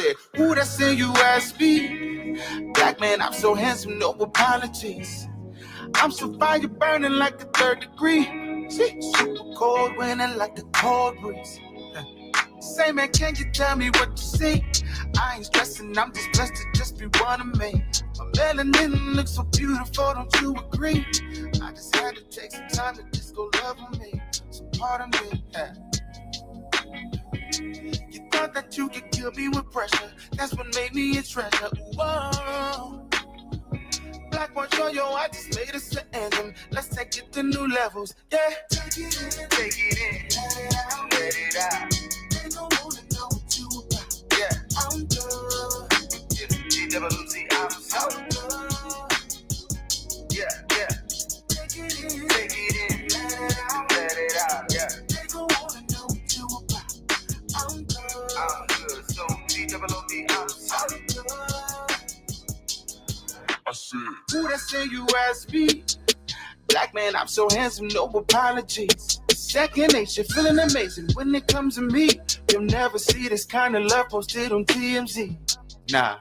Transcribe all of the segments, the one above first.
said, who that's in USB? Black man, I'm so handsome, no apologies. I'm so fire burning like the 3rd degree. Super cold winning like the cold breeze. Say man, can you tell me what you see? I ain't stressing, I'm just blessed to just be one of me. My melanin looks so beautiful, don't you agree? I just had to take some time to just go love on me. So pardon me. You thought that you could kill me with pressure. That's what made me a treasure. Whoa. Black one, show yo, I just made us an anthem. Let's take it to new levels. Yeah. Take it in. Take it in. Let it out. They don't wanna know what you about. Yeah. I'm good. GWT, I'm so good. Yeah, yeah. Take it in. Take it in. Let it out. Yeah. They don't wanna know what you about. I'm good. I'm good. So GWT, I'm so good. I said, who that's in USB? Black man, I'm so handsome, no apologies. Second nature, feeling amazing when it comes to me. You'll never see this kind of love posted on TMZ. Nah.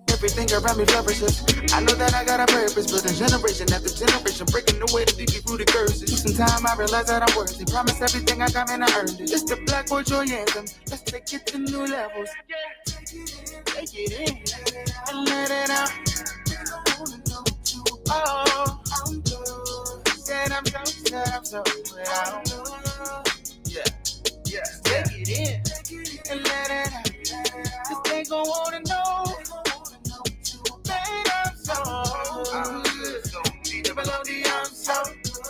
Everything around me flourishes. I know that I got a purpose, but a generation after generation breaking away the deeply rooted curses. Sometime I realize that I'm worthy. Promise everything I got and I earned it. It's the black boy joy anthem. Let's take it to new levels. Take it in, and let it out. Oh, I'm good. Said I'm so good. I'm good. Yeah, yeah. Take it in and let it out. Cause they gon' wanna know. Babe, I'm so good. So GWD, I'm so good.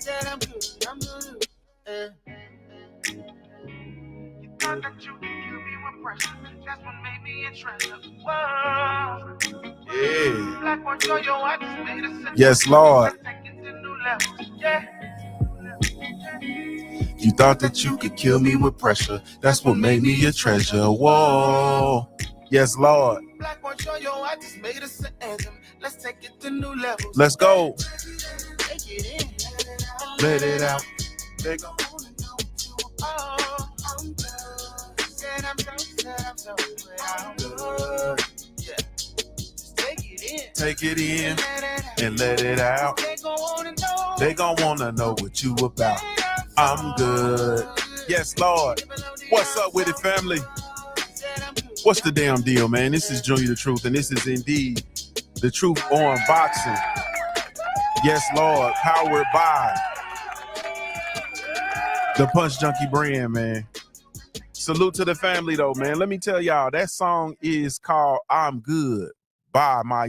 Said I'm good. I'm good. You thought that you could kill me with pressure. That's what made me a treasure. Whoa. Yeah. Yes, Lord. Yeah. You thought that you could kill me with pressure. That's what made me a treasure. Whoa. Yes, Lord. Let's take it to new levels. Let's go. Let it out. They gon' wanna know what I'm good. Said I'm so good. I'm good. Yeah. Take it in and let it out. They gon' wanna know what you about. I'm good. Yes, Lord. What's up with it, family? What's the damn deal, man? This is JuniorTheTruth, and this is indeed the Truth on Boxing. Yes, Lord. Powered by the Punch Junkie Brand, man. Salute to the family, though, man. Let me tell y'all, that song is called I'm Good by my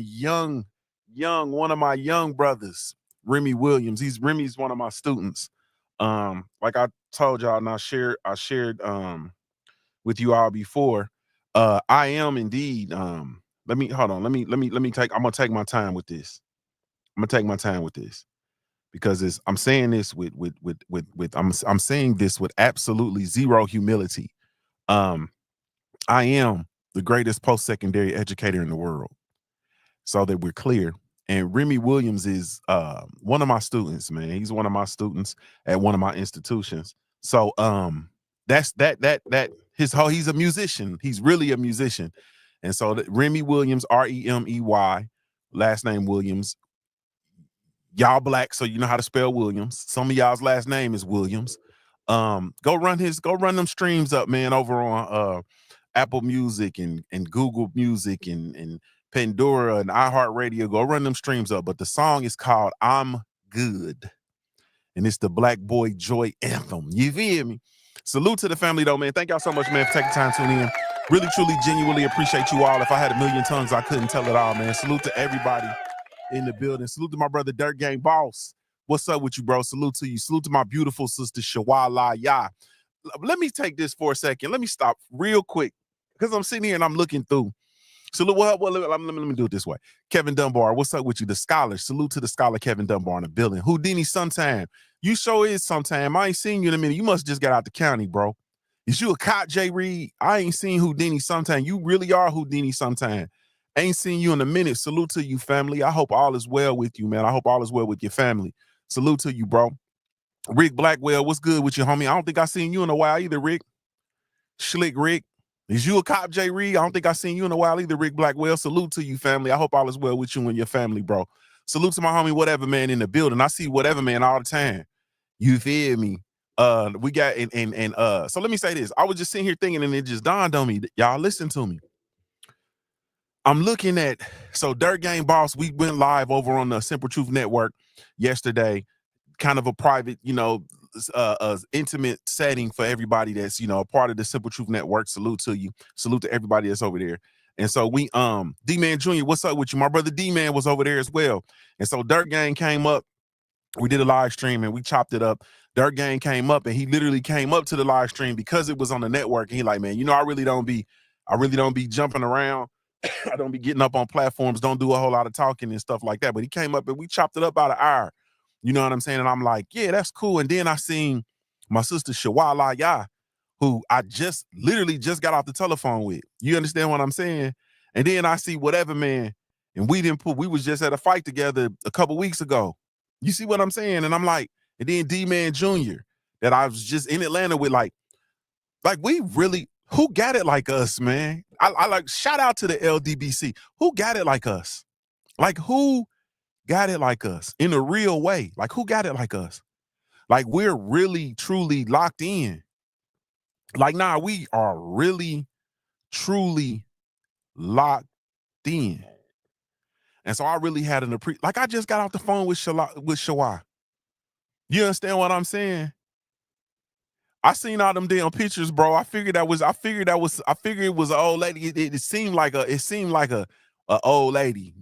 one of my young brothers, Remy Williams. Remy's one of my students. Like I told y'all and I shared with you all before. I am indeed I'm gonna take my time with this. Because I'm saying this I'm saying this with absolutely zero humility. I am the greatest post-secondary educator in the world. So that we're clear. And Remy Williams is one of my students, man. He's one of my students at one of my institutions. So he's a musician. He's really a musician. And so Remy Williams, Remey, last name Williams. Y'all black, so you know how to spell Williams. Some of y'all's last name is Williams. Go run them streams up, man, over on Apple Music and Google Music and Pandora and iHeartRadio. Go run them streams up. But the song is called I'm Good. And it's the Black Boy Joy Anthem. You feel me? Salute to the family, though, man. Thank y'all so much, man, for taking time to tune in. Really, truly, genuinely appreciate you all. If I had a million tongues, I couldn't tell it all, man. Salute to everybody in the building. Salute to my brother, Dirt Gang Boss. What's up with you, bro? Salute to you. Salute to my beautiful sister, Shawala Ya. Let me take this for a second. Let me stop real quick because I'm sitting here and I'm looking through. Salute. Well, let me do it this way. Kevin Dunbar, what's up with you? The scholar. Salute to the scholar, Kevin Dunbar, in the building. Houdini sometime. You sure is sometime. I ain't seen you in a minute. You must just got out the county, bro. Is you a cop, J. Reed? I ain't seen Houdini sometime. You really are Houdini sometime. Ain't seen you in a minute. Salute to you, family. I hope all is well with you, man. I hope all is well with your family. Salute to you, bro. Rick Blackwell, what's good with you, homie? I don't think I seen you in a while either, Rick. Slick Rick. Is you a cop, Jay Reed? I don't think I seen you in a while either, Rick Blackwell. Salute to you, family. I hope all is well with you and your family, bro. Salute to my homie Whatever Man in the building. I see Whatever Man all the time. You feel me? We got so let me say this. I was just sitting here thinking, and it just dawned on me. Y'all listen to me. I'm looking at Dirt Game Boss. We went live over on the Simple Truth Network yesterday, kind of a private, intimate setting for everybody that's a part of the Simple Truth Network. Salute to you. Salute to everybody that's over there. And so we D-Man Jr., what's up with you? My brother D-Man was over there as well. And so Dirt Gang came up. We did a live stream and we chopped it up. Dirt Gang came up and he literally came up to the live stream because it was on the network. And he like, man, I really don't be jumping around. I don't be getting up on platforms, don't do a whole lot of talking and stuff like that. But he came up and we chopped it up about an hour. You know what I'm saying? And I'm like, yeah, that's cool. And then I seen my sister Shawala Ya, who I literally just got off the telephone with. You understand what I'm saying? And then I see Whatever Man, and we was just at a fight together a couple weeks ago. You see what I'm saying? And I'm like, and then D-Man Jr. that I was just in Atlanta with, like we really, who got it like us, man? I like, shout out to the LDBC. Who got it like us? Like, who got it like us in a real way? Like, who got it like us? Like, we're really, truly locked in. Like, nah, we are really, truly locked in. And so I really had like, I just got off the phone with Shawai. You understand what I'm saying? I seen all them damn pictures, bro. I figured it was an old lady. It seemed like a old lady,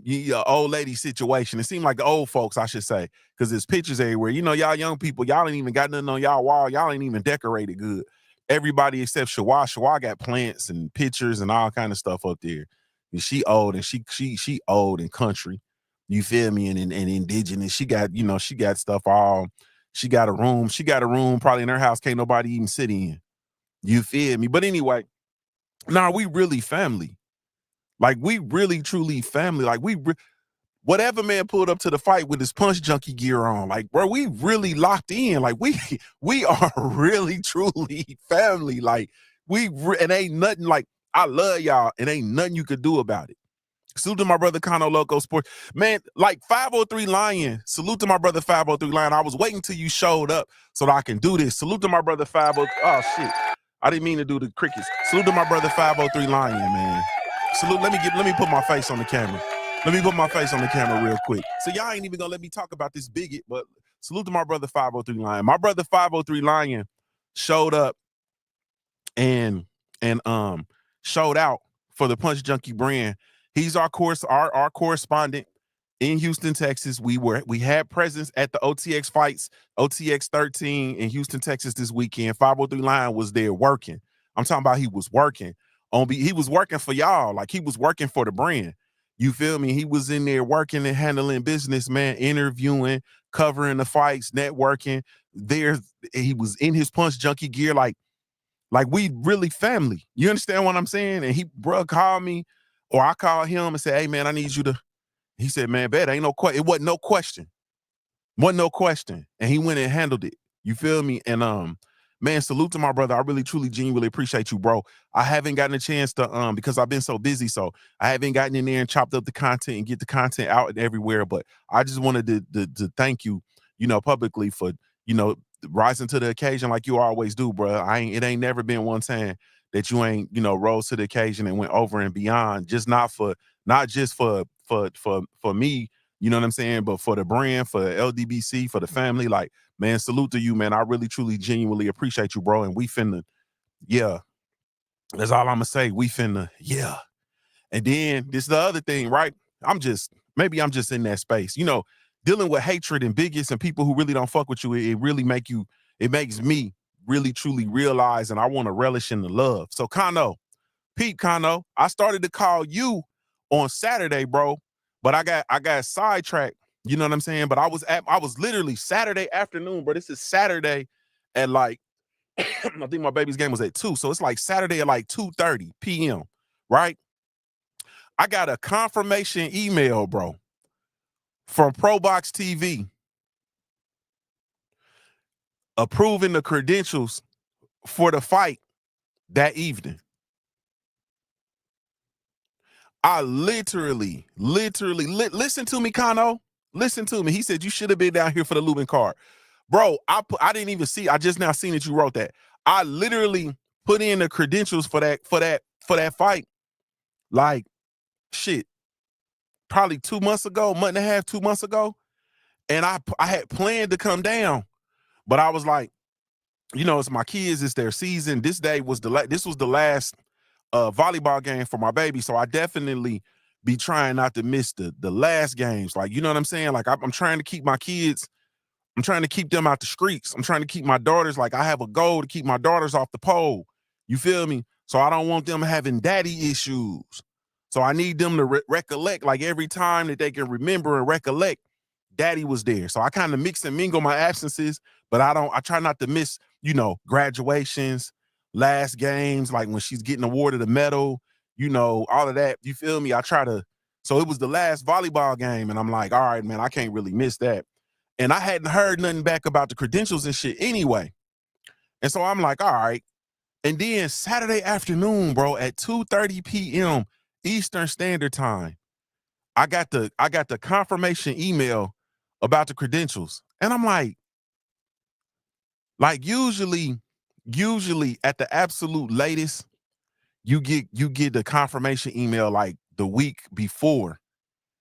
old lady situation. It seemed like the old folks, I should say, because there's pictures everywhere. Y'all young people, y'all ain't even got nothing on y'all wall. Y'all ain't even decorated good. Everybody except Shawai. Shawai got plants and pictures and all kind of stuff up there. And she old and she old and country. You feel me? And indigenous. She got stuff all. She got a room probably in her house can't nobody even sit in. You feel me? But anyway, we really family. Like, we really truly family. Like, Whatever Man pulled up to the fight with his Punch Junkie gear on. Like, bro, we really locked in. Like, we are really truly family. Like, and ain't nothing, like, I love y'all and ain't nothing you could do about it. Salute to my brother Kano Loco Sports. Man, like 503 Lion. Salute to my brother 503 Lion. I was waiting till you showed up so that I can do this. Salute to my brother 503. Oh, shit. I didn't mean to do the crickets. Salute to my brother 503 Lion, man. Salute. Let me put my face on the camera. Let me put my face on the camera real quick. So y'all ain't even gonna let me talk about this bigot, but salute to my brother 503 Lion. My brother 503 Lion showed up and showed out for the Punch Junkie Brand. He's our correspondent in Houston, Texas. We had presence at the OTX fights, OTX 13 in Houston, Texas this weekend. 503 Lion was there working. I'm talking about he was working. He was working for y'all. Like, he was working for the brand. You feel me? He was in there working and handling business, man, interviewing, covering the fights, networking. He was in his Punch Junkie gear, like we really family. You understand what I'm saying? And bruh called me, or I called him and said, hey man, I need you to. He said, man, bet ain't no question. It wasn't no question. Wasn't no question. And he went and handled it. You feel me? And man, salute to my brother. I really, truly, genuinely appreciate you, bro. I haven't gotten a chance to because I've been so busy, so I haven't gotten in there and chopped up the content and get the content out and everywhere. But I just wanted to thank you, publicly for rising to the occasion like you always do, bro. It ain't never been one time that you ain't rose to the occasion and went over and beyond. Not just for me, you know what I'm saying, but for the brand, for LDBC, for the family. Like, man, salute to you, man. I really, truly, genuinely appreciate you, bro. And we finna, yeah. That's all I'm gonna say. We finna, yeah. And then this is the other thing, right? Maybe I'm just in that space. Dealing with hatred and bigots and people who really don't fuck with you, it makes me really, truly realize, and I want to relish in the love. So Kano, I started to call you on Saturday, bro, but I got sidetracked. You know what I'm saying? But I was literally Saturday afternoon, bro. This is Saturday at like, I think my baby's game was at 2. So it's like Saturday at like 2:30 p.m., right? I got a confirmation email, bro, from ProBox TV approving the credentials for the fight that evening. I literally, listen to me, Kano. Listen to me. He said you should have been down here for the Lubin card. Bro, I didn't even see. I just now seen that you wrote that. I literally put in the credentials for that fight. Like, shit, probably 2 months ago, month and a half, 2 months ago. And I had planned to come down, but I was like, you know, it's my kids, it's their season. This was the last volleyball game for my baby. So I definitely be trying not to miss the last games. Like, you know what I'm saying? Like I'm trying to keep my kids, I'm trying to keep them out the streets. I'm trying to keep my daughters, like I have a goal to keep my daughters off the pole. You feel me? So I don't want them having daddy issues. So I need them to recollect, like every time that they can remember and recollect, daddy was there. So I kind of mix and mingle my absences, but I try not to miss, you know, graduations, last games, like when she's getting awarded a medal, you know, all of that. You feel me? I try to, so it was the last volleyball game, and I'm like, all right, man, I can't really miss that. And I hadn't heard nothing back about the credentials and shit anyway. And so I'm like, all right. And then Saturday afternoon, bro, at 2:30 p.m. Eastern Standard Time, I got the confirmation email about the credentials. And I'm like usually at the absolute latest, you get the confirmation email like the week before.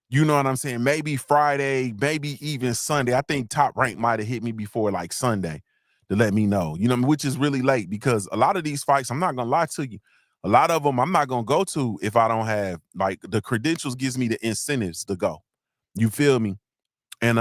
You know what I'm saying? Maybe Friday, maybe even Sunday. I think Top Rank might have hit me before like Sunday to let me know, you know, which is really late because a lot of these fights, I'm not going to lie to you, a lot of them I'm not going to go to if I don't have, like, the credentials gives me the incentives to go. You feel me? And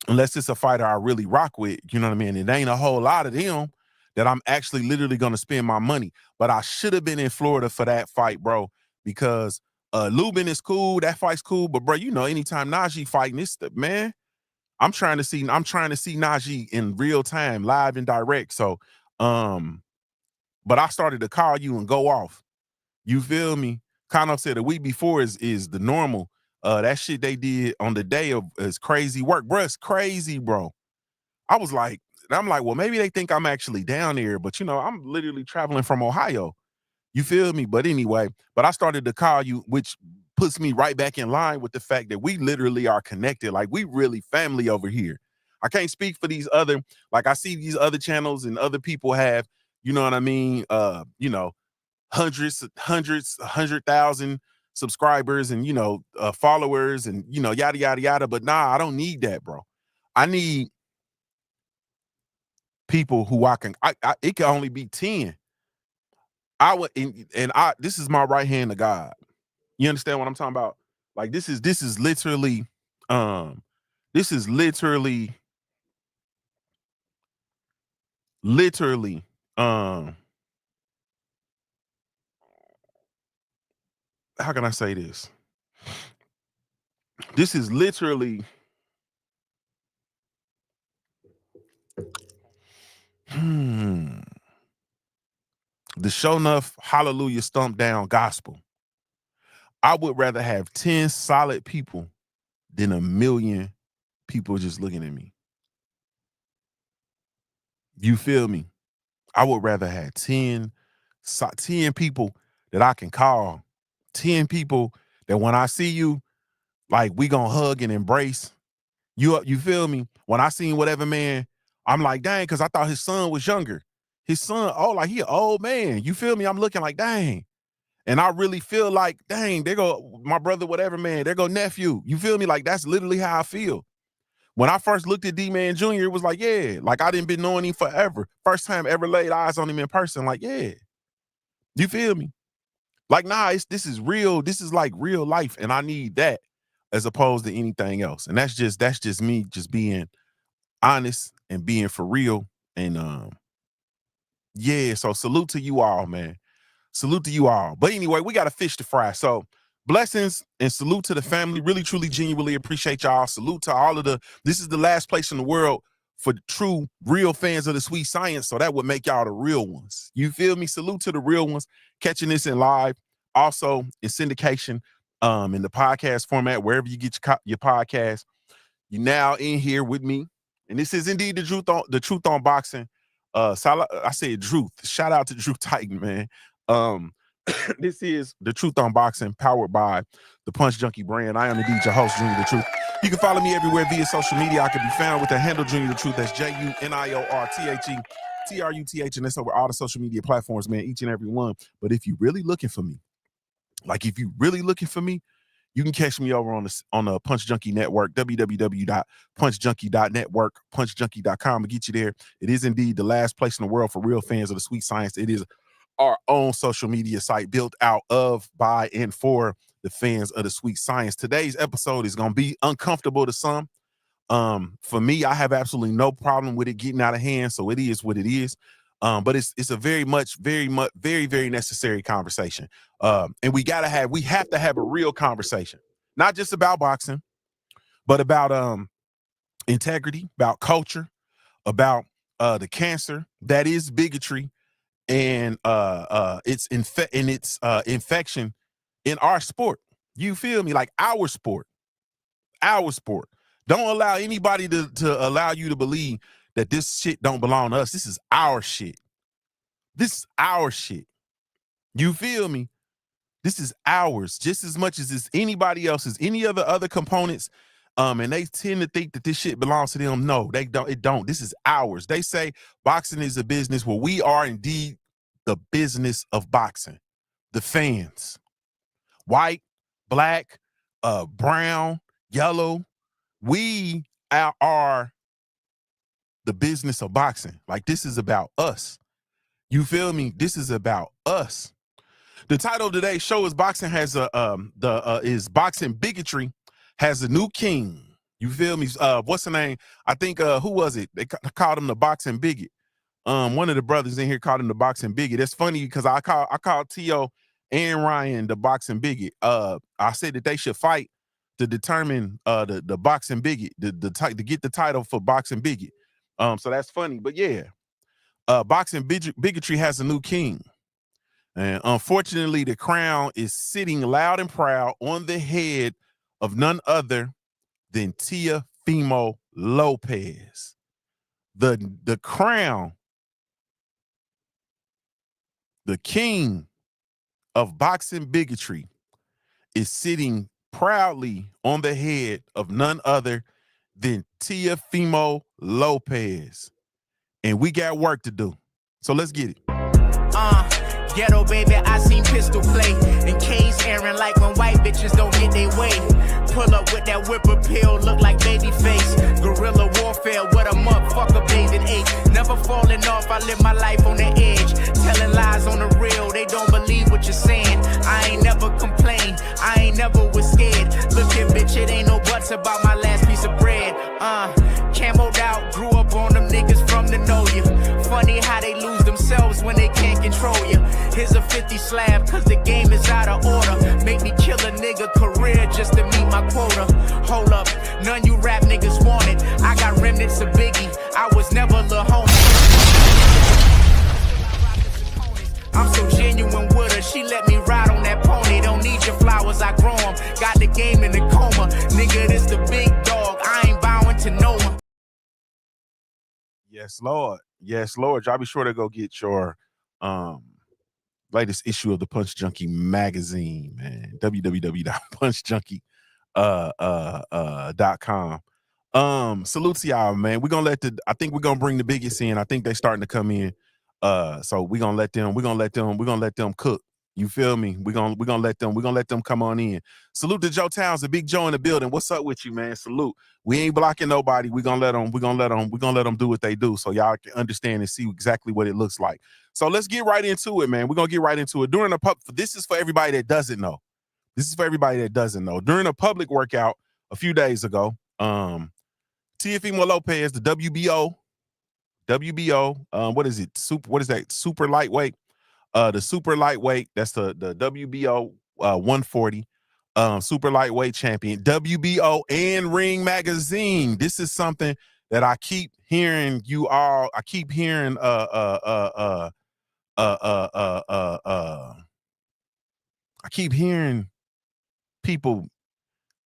unless it's a fighter I really rock with, you know what I mean? It ain't a whole lot of them that I'm actually literally going to spend my money. But I should have been in Florida for that fight, bro, because Lubin is cool. That fight's cool. But, bro, you know, anytime Najee fighting, it's man, I'm trying to see Najee in real time, live and direct. So, but I started to call you and go off. You feel me? Kano said the week before is the normal. That shit they did on the day of is crazy work, bro. It's crazy, bro. I'm like, well, maybe they think I'm actually down there, but you know, I'm literally traveling from Ohio. You feel me? But anyway, but I started to call you, which puts me right back in line with the fact that we literally are connected. Like, we really family over here. I can't speak for these other, like, I see these other channels and other people have, you know what I mean? You know, hundreds, 100,000 subscribers and, you know, followers and, you know, yada, yada, yada. But nah, I don't need that, bro. I need people who it can only be 10. I would, and this is my right hand to God. You understand what I'm talking about? Like, this is literally, um, this is literally, um, how can I say this? This is literally, the show enough hallelujah stomp down gospel. I would rather have 10 solid people than a million people just looking at me. You feel me? I would rather have 10 people that I can call, 10 people that when I see you, like, we gonna hug and embrace. You feel me? When I seen whatever man, I'm like, dang, because I thought his son was younger. His son, oh, like, he an old man. You feel me? I'm looking like, dang. And I really feel like, dang, there go my brother, whatever man, there go nephew. You feel me? Like, that's literally how I feel. When I first looked at D-Man Jr., it was like, yeah, like, I didn't been knowing him forever. First time ever laid eyes on him in person, like, yeah. You feel me? Like, nah, this is real. This is like real life, and I need that as opposed to anything else. And that's just me just being honest and being for real. And yeah, so salute to you all, man. Salute to you all. But anyway, we got a fish to fry. So blessings and salute to the family. Really, truly, genuinely appreciate y'all. Salute to all of this is the last place in the world for the true, real fans of the sweet science. So that would make y'all the real ones. You feel me? Salute to the real ones catching this in live. Also in syndication, in the podcast format, wherever you get your podcast. You're now in here with me. And this is indeed the truth on boxing. I said Truth. Shout out to Drew Titan, man. This is The Truth on Boxing, powered by the Punch Junkie Brand. I am indeed your host, Junior the Truth. You can follow me everywhere via social media. I can be found with the handle Junior the Truth. That's JuniorTheTruth, and that's over all the social media platforms, man, each and every one. But if you're really looking for me, you can catch me over on the Punch Junkie Network, www.punchjunkie.network, punchjunkie.com to get you there. It is indeed the last place in the world for real fans of the sweet science. It is our own social media site built out of, by, and for the fans of the sweet science. Today's episode is going to be uncomfortable to some. For me, I have absolutely no problem with it getting out of hand, so it is what it is. But it's a very necessary conversation. And we have to have a real conversation, not just about boxing, but about integrity, about culture, about the cancer that is bigotry, and its infection in our sport. You feel me? Like our sport. Don't allow anybody to allow you to believe that this shit don't belong to us. This is our shit. You feel me? This is ours just as much as it's anybody else's, any other components. And they tend to think that this shit belongs to them. No, they don't. It don't. This is ours. They say boxing is a business. Well, we are indeed the business of boxing. The fans, white, black, brown, yellow, we are the business of boxing. Like, this is about us. You feel me? This is about us. The title of today's show is Boxing Bigotry has a new king. You feel me? What's the name? I think who was it? They called him the boxing bigot. One of the brothers in here called him the boxing bigot. That's funny because I called Tio and Ryan the boxing bigot. I said that they should fight to determine the boxing bigot, to get the title for boxing bigot. So that's funny. But yeah, boxing bigotry has a new king. And unfortunately, the crown is sitting loud and proud on the head of none other than Teofimo Lopez. The crown, the king of boxing bigotry, is sitting proudly on the head of none other than Teofimo Lopez. And we got work to do. So let's get it. Ghetto baby, I seen pistol play and cage airing like when white bitches don't get their way. Pull up with that whip appeal, look like baby face. Guerrilla warfare, what a motherfucker bathing age. Never falling off, I live my life on the edge. Telling lies on the real, they don't believe what you're saying. I ain't never complained, I ain't never was scared. Look here, bitch, it ain't no buts about my last piece of bread. Camoed out, grew up on them niggas from the know you. Funny how they lose themselves when they can't control you. Here's a 50 slab, cause the game is out of order. Make me kill a nigga career just to meet my quota. Hold up, none you rap niggas want it. I got remnants of Biggie, I was never Lil Homie. I'm so genuine with her, she let me ride on that pony. Don't need your flowers, I grow them. Got the game in the coma. Nigga, this the big dog, I ain't bowing to no one. Yes, Lord. Yes, Lord. Y'all be sure to go get your latest issue of the Punch Junkie magazine, man. www.punchjunkie.com. Salute to y'all, man. I think we're gonna bring the biggest in. I think they starting to come in. So we're gonna let them cook. You feel me? We're gonna let them come on in. Salute to Joe Towns, the big Joe in the building. What's up with you, man? Salute. We ain't blocking nobody. We're gonna let them do what they do, so y'all can understand and see exactly what it looks like. So let's get right into it, man. We're gonna get right into it. This is for everybody that doesn't know. During a public workout a few days ago, Teofimo Lopez, the WBO, what is it? What is that? Super lightweight. The super lightweight, that's the WBO 140 super lightweight champion, WBO and Ring Magazine. This is something that I keep hearing I keep hearing people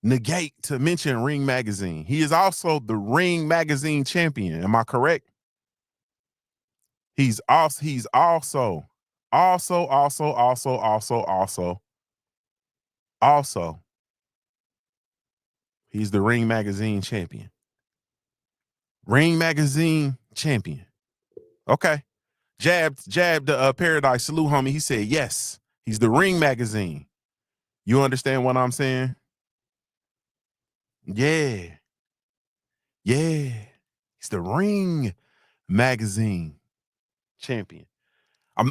negate to mention Ring Magazine. He is also the Ring Magazine champion. Am I correct? He's also Also, he's the Ring Magazine champion. Ring Magazine champion. Okay. Jabbed Paradise. Salute, homie. He said, yes, he's the Ring Magazine. You understand what I'm saying? Yeah. Yeah. He's the Ring Magazine champion. I'm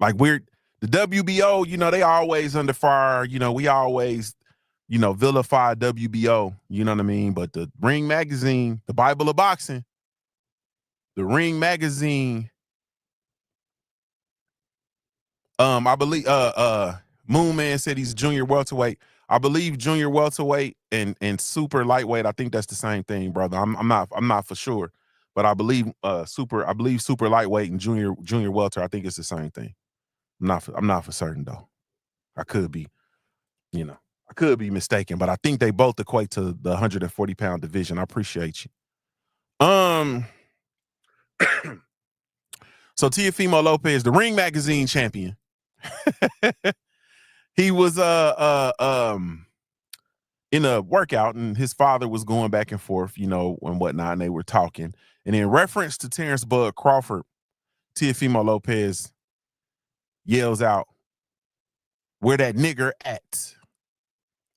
like, we're the WBO, you know, they always under fire. You know, we always, you know, vilify WBO, you know what I mean? But the Ring Magazine, the Bible of boxing, the Ring Magazine, I believe Moon Man said he's junior welterweight. I believe junior welterweight and super lightweight, I think that's the same thing, brother. I'm not for sure, but I believe super lightweight and junior welter, I think it's the same thing. I'm not for certain though. I could be, you know, I could be mistaken, but I think they both equate to the 140-pound division. I appreciate you. So Teofimo Lopez, the Ring Magazine champion. He was in a workout, and his father was going back and forth, you know, and whatnot, and they were talking. And in reference to Terence Bud Crawford, Teofimo Lopez yells out, "Where that nigger at?"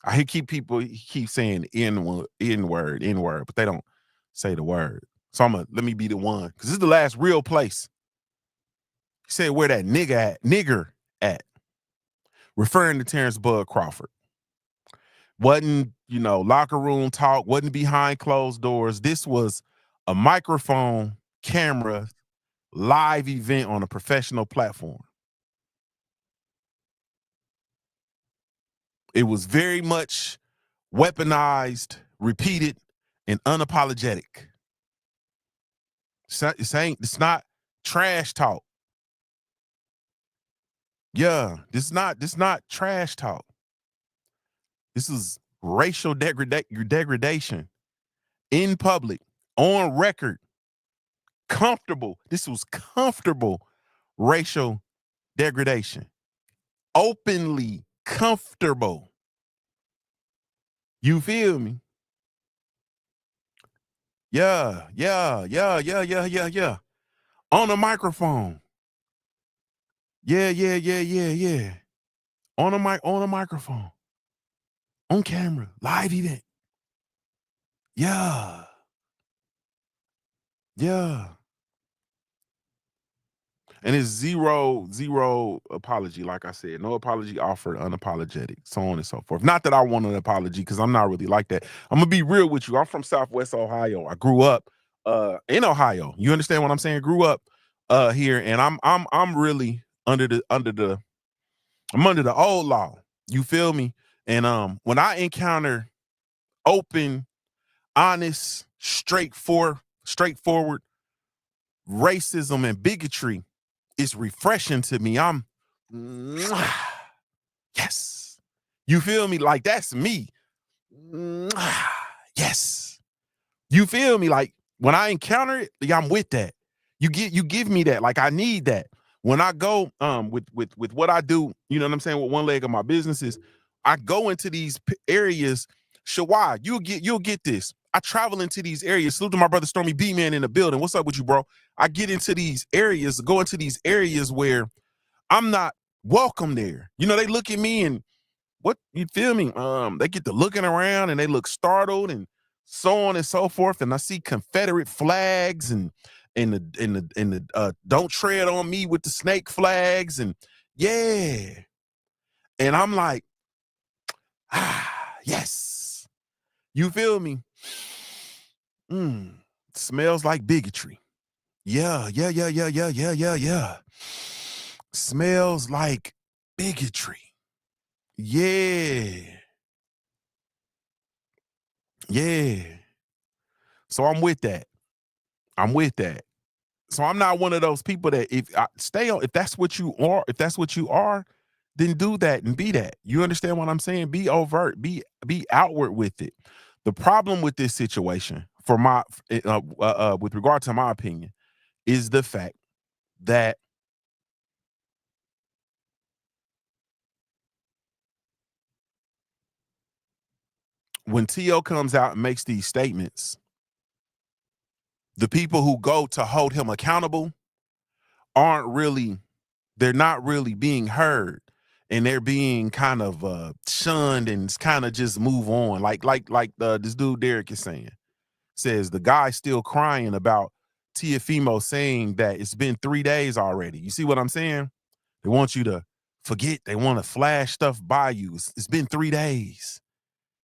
I hear people keep saying N-word, but they don't say the word. So let me be the one, because this is the last real place. He said, "Where that nigger at?" Referring to Terence Bud Crawford. Wasn't, you know, locker room talk, wasn't behind closed doors. This was a microphone, camera, live event on a professional platform. It was very much weaponized, repeated, and unapologetic. It's not trash talk. Yeah, this is not trash talk. This is racial degradation in public, on record. Comfortable. This was comfortable racial degradation. Openly comfortable. You feel me? Yeah. On a microphone. Yeah. On a microphone. On camera. Live event. Yeah. And it's zero apology. Like I said, no apology offered, unapologetic, so on and so forth. Not that I want an apology, because I'm not really like that. I'm gonna be real with you. I'm from Southwest Ohio. I grew up in Ohio. You understand what I'm saying? Grew up here, and I'm really under the old law. You feel me? And when I encounter open, honest, straightforward racism and bigotry, it's refreshing to me. Yes. You feel me? Like, that's me. Yes. You feel me? Like, when I encounter it, yeah, I'm with that. You give me that. Like, I need that. When I go with what I do, you know what I'm saying, with one leg of my businesses, I go into these areas. Shawai, you'll get this. I travel into these areas. Salute to my brother Stormy B Man in the building. What's up with you, bro? I get into these areas, go into these areas where I'm not welcome there. You know, they look at me and what, you feel me? They get to looking around and they look startled and so on and so forth. And I see Confederate flags and the don't tread on me with the snake flags, and yeah. And I'm like, yes. You feel me? Smells like bigotry. Yeah. Smells like bigotry. Yeah. So I'm with that. So I'm not one of those people that if that's what you are, then do that and be that. You understand what I'm saying? Be overt, be outward with it. The problem with this situation, with regard to my opinion, is the fact that when T.O. comes out and makes these statements, the people who go to hold him accountable they're not really being heard, and they're being kind of shunned, and it's kind of just move on. Like this dude Derek is saying, says the guy's still crying about Teofimo saying that it's been 3 days already. You see what I'm saying? They want you to forget. They want to flash stuff by you. It's been 3 days.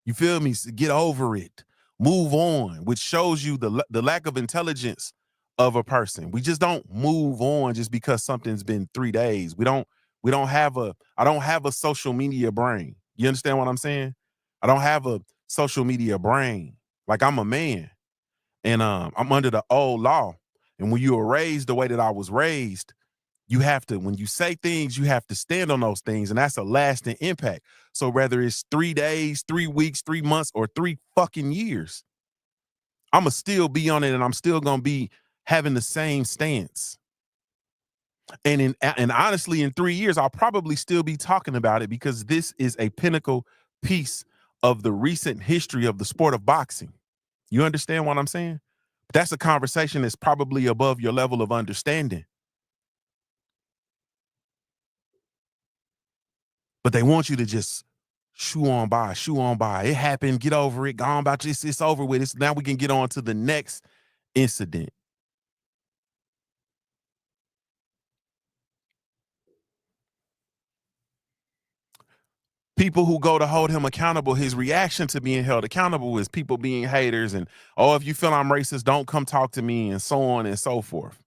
You feel me? So get over it. Move on, which shows you the lack of intelligence of a person. We just don't move on just because something's been 3 days. I don't have a social media brain. You understand what I'm saying? I don't have a social media brain. Like, I'm a man, and I'm under the old law. And when you were raised the way that I was raised, you have to, when you say things, you have to stand on those things, and that's a lasting impact. So whether it's 3 days, 3 weeks, 3 months, or 3 fucking years, I'ma still be on it, and I'm still gonna be having the same stance. And honestly, in 3 years, I'll probably still be talking about it, because this is a pinnacle piece of the recent history of the sport of boxing. You understand what I'm saying? That's a conversation that's probably above your level of understanding. But they want you to just shoo on by. It happened. Get over it. Go on about this. It's over with. Now we can get on to the next incident. People who go to hold him accountable, his reaction to being held accountable is people being haters and, oh, if you feel I'm racist, don't come talk to me, and so on and so forth.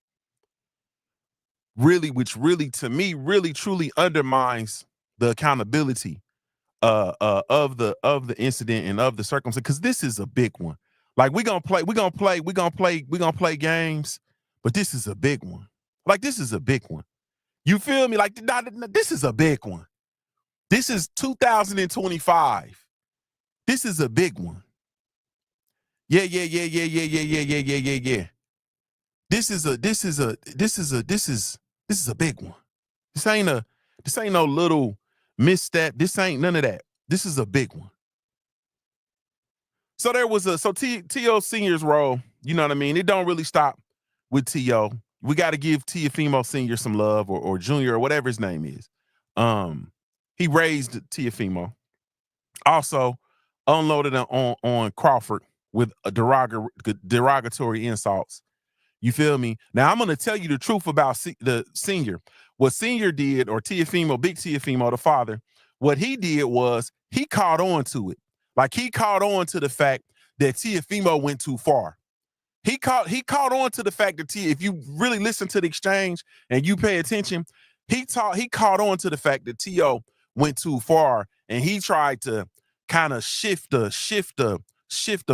Which to me, really truly undermines the accountability of the incident and of the circumstance, because this is a big one. Like, we're gonna play games, but this is a big one. Like, this is a big one. You feel me? Like, this is a big one. This is 2025. This is a big one. Yeah. This is a big one. This ain't no little misstep. This ain't none of that. This is a big one. So there was T.O. Senior's role, you know what I mean? It don't really stop with T.O. We got to give Teofimo Senior some love, or Junior, or whatever his name is. He raised Teofimo. Also unloaded on Crawford with a derogatory insults. You feel me? Now, I'm going to tell you the truth about the Senior. What Senior did, or Teofimo, Big Teofimo, the father, what he did was he caught on to it. Like, he caught on to the fact that Teofimo went too far. He caught on to the fact that if you really listen to the exchange and you pay attention, he caught on to the fact that T.O. went too far, and he tried to kind of shift the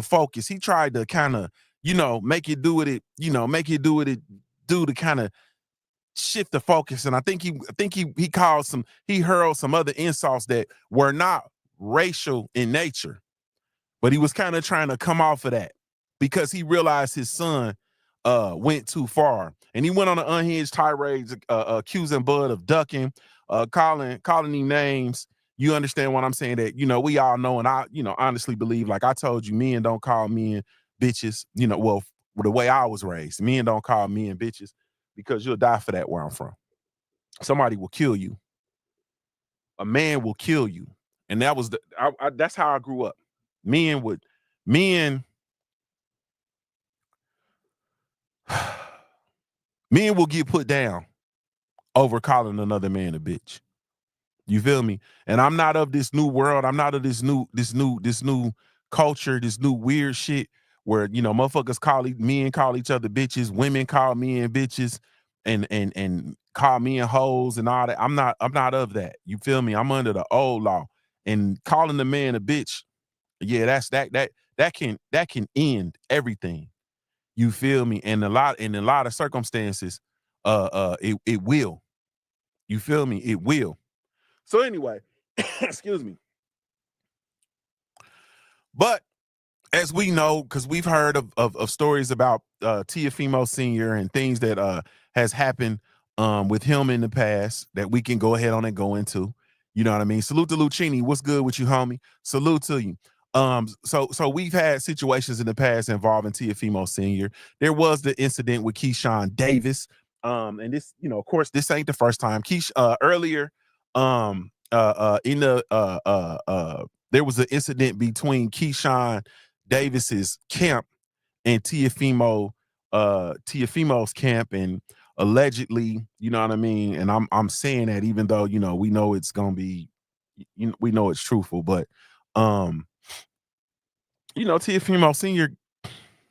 focus. He tried to kind of, make it do to kind of shift the focus. And I think he hurled some other insults that were not racial in nature, but he was kind of trying to come off of that because he realized his son went too far, and he went on an unhinged tirade, accusing Bud of ducking, calling him names. You understand what I'm saying? That, we all know, and I, honestly believe, like I told you, men don't call men bitches. Well, the way I was raised, men don't call men bitches, because you'll die for that where I'm from. Somebody will kill you. A man will kill you. And that was that's how I grew up. Men will get put down over calling another man a bitch. You feel me? And I'm not of this new world. I'm not of this new culture, this new weird shit where, motherfuckers men call each other bitches, women call men bitches, and call men hoes and all that. I'm not of that. You feel me? I'm under the old law. And calling the man a bitch, yeah, that can end everything. You feel me? And in a lot of circumstances, it will. You feel me? It will. So anyway, excuse me. But as we know, because we've heard of stories about Teofimo Senior and things that has happened with him in the past that we can go ahead on and go into. You know what I mean? Salute to Lucchini. What's good with you, homie? Salute to you. So we've had situations in the past involving Teofimo Sr. There was the incident with Keyshawn Davis. And this, of course, this ain't the first time. Earlier, in the there was an incident between Keyshawn Davis's camp and Teofimo's camp, and allegedly, you know what I mean. And I'm saying that even though we know it's gonna be, we know it's truthful, but Teofimo Sr.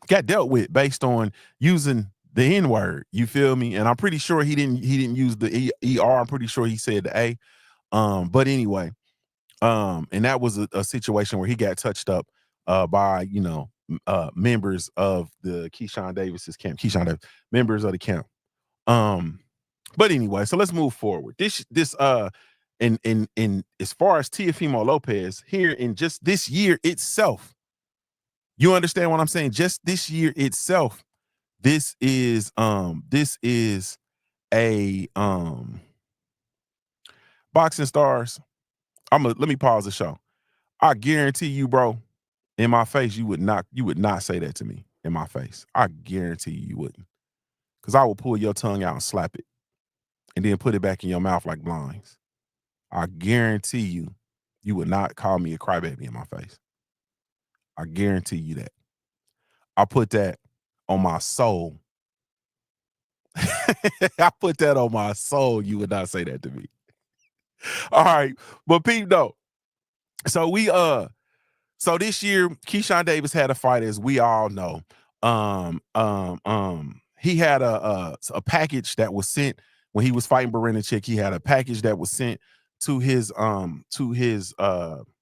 got dealt with based on using the N word. You feel me? And I'm pretty sure he didn't use the ER. I'm pretty sure he said the A. But anyway, and that was a situation where he got touched up by members of the Keyshawn Davis's camp. Keyshawn Davis, members of the camp. But anyway, so let's move forward. In as far as Teofimo Lopez here in just this year itself, you understand what I'm saying? Just this year itself, this is a Boxing Stars. Let me pause the show. I guarantee you, bro, in my face, you would not say that to me in my face. I guarantee you wouldn't. Because I will pull your tongue out and slap it and then put it back in your mouth like blinds. I guarantee you would not call me a crybaby in my face. I guarantee you that. I put that on my soul. I put that on my soul. You would not say that to me. All right. But peep though. So so this year, Keyshawn Davis had a fight, as we all know. He had a package that was sent when he was fighting Brennan-Chick. He had a package that was sent to his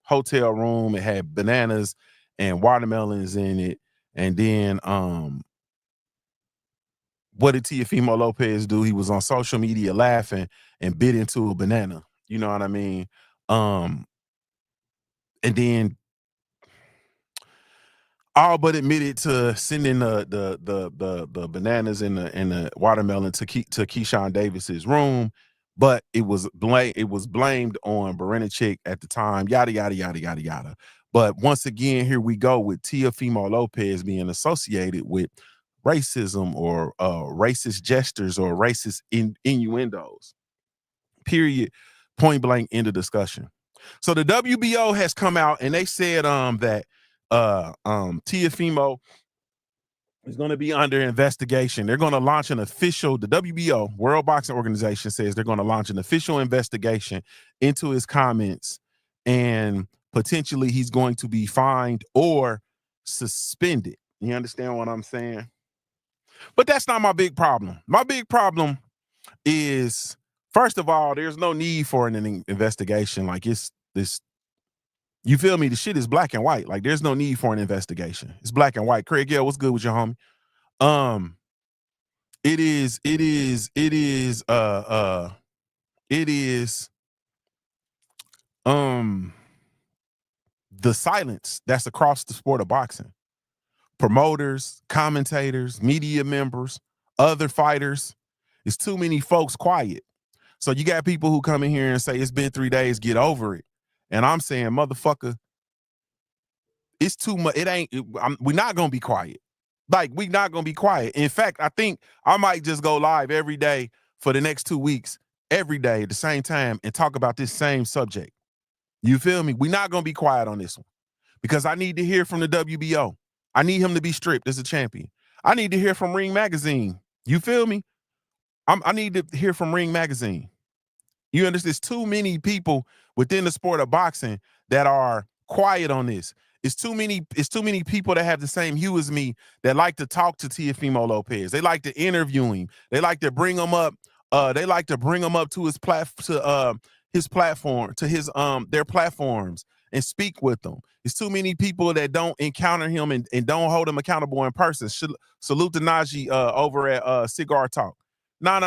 hotel room. It had bananas and watermelons in it. And then what did Teofimo Lopez do? He was on social media laughing and bit into a banana. You know what I mean? And then all but admitted to sending the bananas and the watermelon to Keyshawn Davis's room, but it was blamed on Brennan-Chick at the time. Yada yada yada yada yada. But once again, here we go with Teofimo Lopez being associated with racism or racist gestures or racist innuendos. Period. Point blank. End of discussion. So the WBO has come out and they said that Teofimo is going to be under investigation. They're going to launch an official, the WBO, World Boxing Organization, says they're going to launch an official investigation into his comments, and potentially he's going to be fined or suspended. You understand what I'm saying? But that's not my big problem. My big problem is, first of all, there's no need for an investigation. Like, it's this, you feel me? The shit is black and white. Like, there's no need for an investigation. It's black and white. Craig, what's good with your homie? It is the silence that's across the sport of boxing. Promoters, commentators, media members, other fighters. It's too many folks quiet. So you got people who come in here and say, it's been 3 days, get over it. And I'm saying, motherfucker, it's too much. We're not going to be quiet. Like, we're not going to be quiet. In fact, I think I might just go live every day for the next 2 weeks, every day at the same time, and talk about this same subject. You feel me? We're not going to be quiet on this one, because I need to hear from the WBO. I need him to be stripped as a champion. I need to hear from Ring Magazine. You feel me? I need to hear from Ring Magazine. You understand? There's too many people within the sport of boxing that are quiet on this. It's too many people that have the same hue as me that like to talk to Teofimo Lopez. They like to interview him. They like to bring him up. They like to bring him up to his platform, to his their platforms, and speak with them. It's too many people that don't encounter him and don't hold him accountable in person. Salute to Najee over at Cigar Talk. No.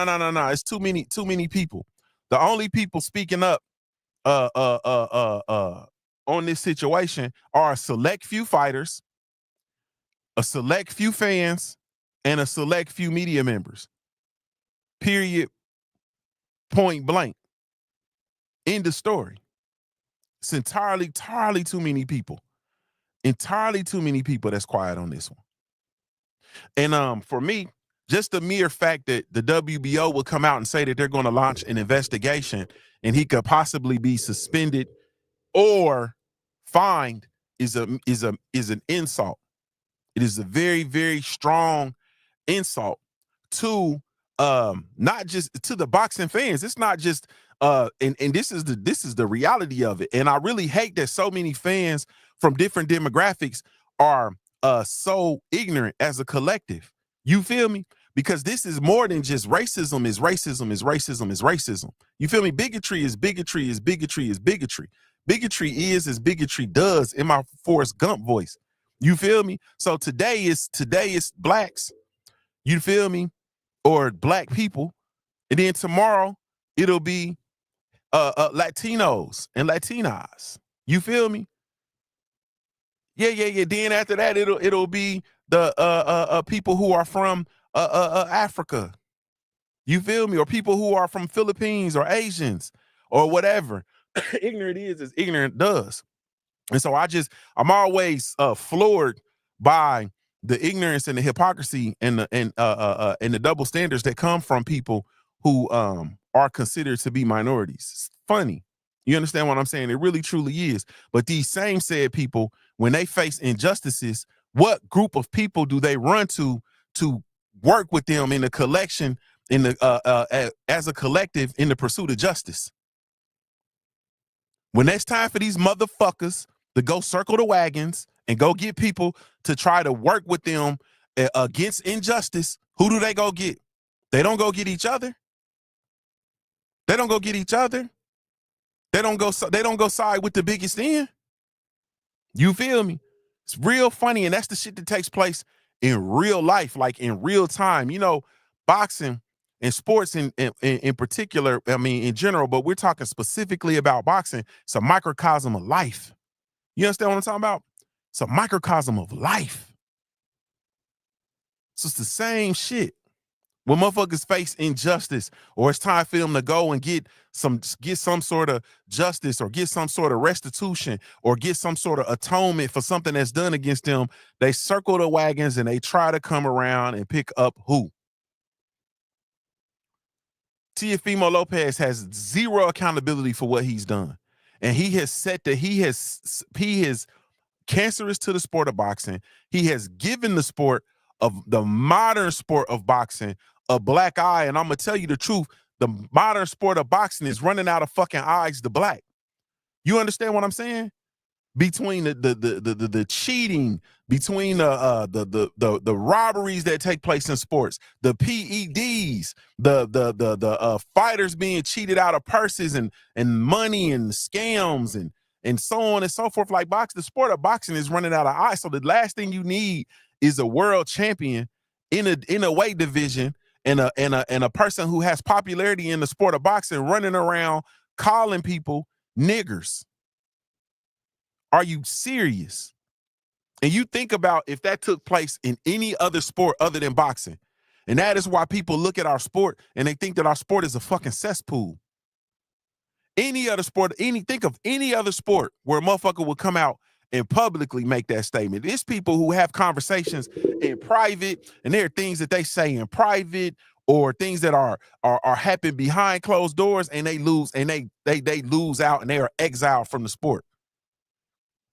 It's too many people. The only people speaking up on this situation are a select few fighters, a select few fans, and a select few media members. Period. Point blank. End of story. It's entirely too many people. Entirely too many people that's quiet on this one. And for me, just the mere fact that the WBO will come out and say that they're going to launch an investigation and he could possibly be suspended or fined is an insult. It is a very, very strong insult to not just to the boxing fans. It's not just and this is the reality of it. And I really hate that so many fans from different demographics are so ignorant as a collective. You feel me? Because this is more than just racism is racism is racism is racism. You feel me? Bigotry is bigotry is bigotry is bigotry. Bigotry is as bigotry does, in my Forrest Gump voice. You feel me? So today is blacks. You feel me? Or black people. And then tomorrow it'll be Latinos and Latinas. You feel me? Yeah. Then after that, it'll be the people who are from Africa. You feel me? Or people who are from Philippines or Asians or whatever. Ignorant is as ignorant does. And so I'm always floored by the ignorance and the hypocrisy and the double standards that come from people who are considered to be minorities. It's funny. You understand what I'm saying? It really truly is. But these same said people, when they face injustices, what group of people do they run to work with them in the collection, in the as a collective in the pursuit of justice? When it's time for these motherfuckers to go circle the wagons and go get people to try to work with them against injustice, who do they go get? They don't go get each other. They don't go get each other. They don't go side with the biggest end. You feel me? It's real funny, and that's the shit that takes place in real life, like in real time. You know, boxing and sports in particular, I mean, in general, but we're talking specifically about boxing. It's a microcosm of life. You understand what I'm talking about? It's a microcosm of life. So it's the same shit. When motherfuckers face injustice, or it's time for them to go and get some sort of justice, or get some sort of restitution, or get some sort of atonement for something that's done against them, they circle the wagons and they try to come around and pick up who? Teofimo Lopez has zero accountability for what he's done. And he has said that he is cancerous to the sport of boxing. He has given the sport of the modern sport of boxing a black eye. And I'm going to tell you the truth. The modern sport of boxing is running out of fucking eyes to black. You understand what I'm saying? Between the cheating, between the robberies that take place in sports, the PEDs, the fighters being cheated out of purses and money and scams and so on and so forth. Like the sport of boxing is running out of eyes. So the last thing you need is a world champion in a weight division and a person who has popularity in the sport of boxing running around calling people niggers. Are you serious? And you think about if that took place in any other sport other than boxing. And that is why people look at our sport and they think that our sport is a fucking cesspool. Any other sport, think of any other sport where a motherfucker will come out and publicly make that statement. There's people who have conversations in private, and there are things that they say in private or things that are happening behind closed doors, and they lose, and they lose out, and they are exiled from the sport.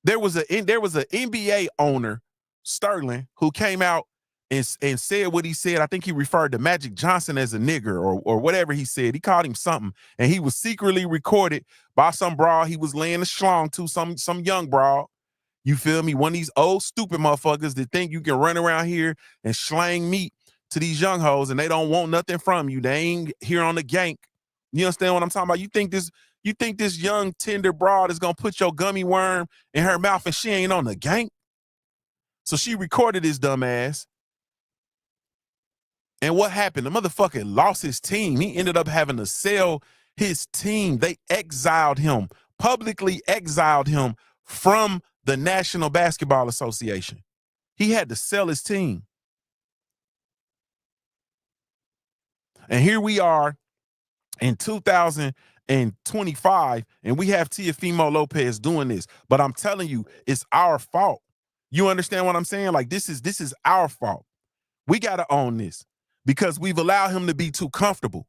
There was an NBA owner, Sterling, who came out and said what he said. I think he referred to Magic Johnson as a nigger or whatever he said. He called him something, and he was secretly recorded by some broad he was laying a schlong to, some young broad. You feel me? One of these old stupid motherfuckers that think you can run around here and slang meat to these young hoes, and they don't want nothing from you. They ain't here on the gank. You understand what I'm talking about? You think this young tender broad is gonna put your gummy worm in her mouth and she ain't on the gank? So she recorded his dumb ass. And what happened? The motherfucker lost his team. He ended up having to sell his team. They exiled him, publicly exiled him from the National Basketball Association. He had to sell his team. And here we are in 2025, and we have Teofimo Lopez doing this. But I'm telling you, it's our fault. You understand what I'm saying? Like this is our fault. We got to own this because we've allowed him to be too comfortable.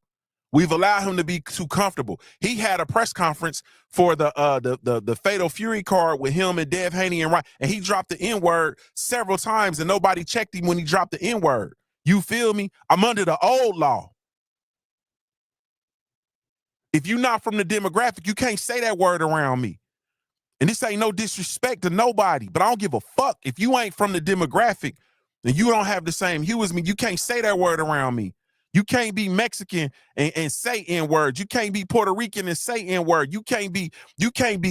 We've allowed him to be too comfortable. He had a press conference for the Fatal Fury card with him and Dev Haney and Ryan, and he dropped the N-word several times, and nobody checked him when he dropped the N-word. You feel me? I'm under the old law. If you're not from the demographic, you can't say that word around me. And this ain't no disrespect to nobody, but I don't give a fuck. If you ain't from the demographic and you don't have the same hue as me, you can't say that word around me. You can't be Mexican and say N-words. You can't be Puerto Rican and say N-word. You can't be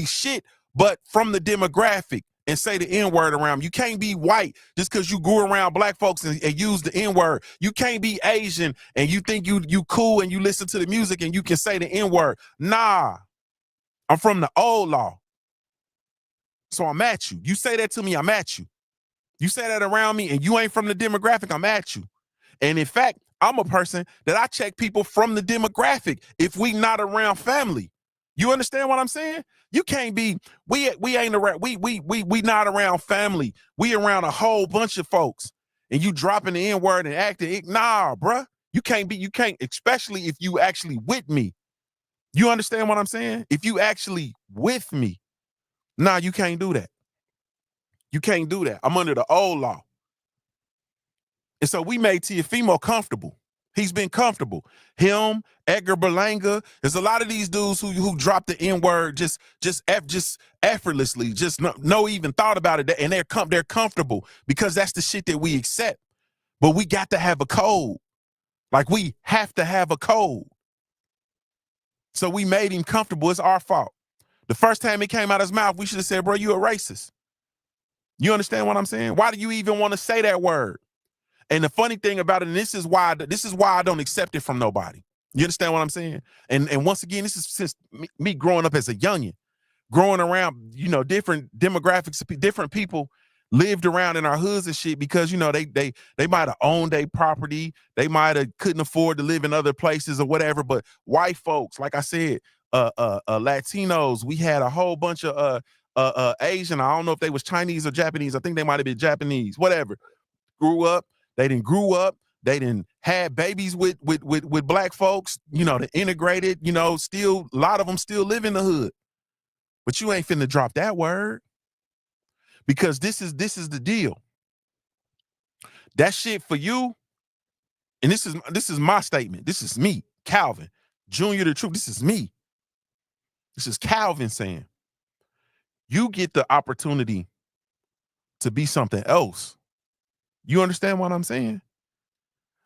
shit but from the demographic and say the N-word around me. You can't be white just because you grew around black folks and use the N-word. You can't be Asian and you think you cool and you listen to the music and you can say the N-word. Nah, I'm from the old law. So I'm at you. You say that to me, I'm at you. You say that around me and you ain't from the demographic, I'm at you. And in fact, I'm a person that I check people from the demographic if we not around family. You understand what I'm saying? You can't be, we ain't around, we not around family. We around a whole bunch of folks. And you dropping the N-word and acting, nah, bruh. You can't, especially if you actually with me. You understand what I'm saying? If you actually with me, nah, you can't do that. You can't do that. I'm under the old law. And so we made Teofimo comfortable. He's been comfortable. Him, Edgar Berlanga. There's a lot of these dudes who drop the N-word just effortlessly, just no even thought about it, and they're comfortable because that's the shit that we accept. But we got to have a code. Like we have to have a code. So we made him comfortable. It's our fault. The first time it came out of his mouth, we should have said, bro, you a racist. You understand what I'm saying? Why do you even want to say that word? And the funny thing about it, and this is why I don't accept it from nobody. You understand what I'm saying? And once again, this is since me growing up as a youngin', growing around, different demographics, different people lived around in our hoods and shit because, they might have owned a property. They might have couldn't afford to live in other places or whatever. But white folks, like I said, Latinos, we had a whole bunch of Asian. I don't know if they was Chinese or Japanese. I think they might have been Japanese, whatever. Grew up. They didn't had babies with black folks, they integrated, still a lot of them still live in the hood. But you ain't finna drop that word. Because this is the deal. That shit for you, and this is my statement. This is me, Calvin, JuniorTheTruth. This is me. This is Calvin saying, you get the opportunity to be something else. You understand what I'm saying?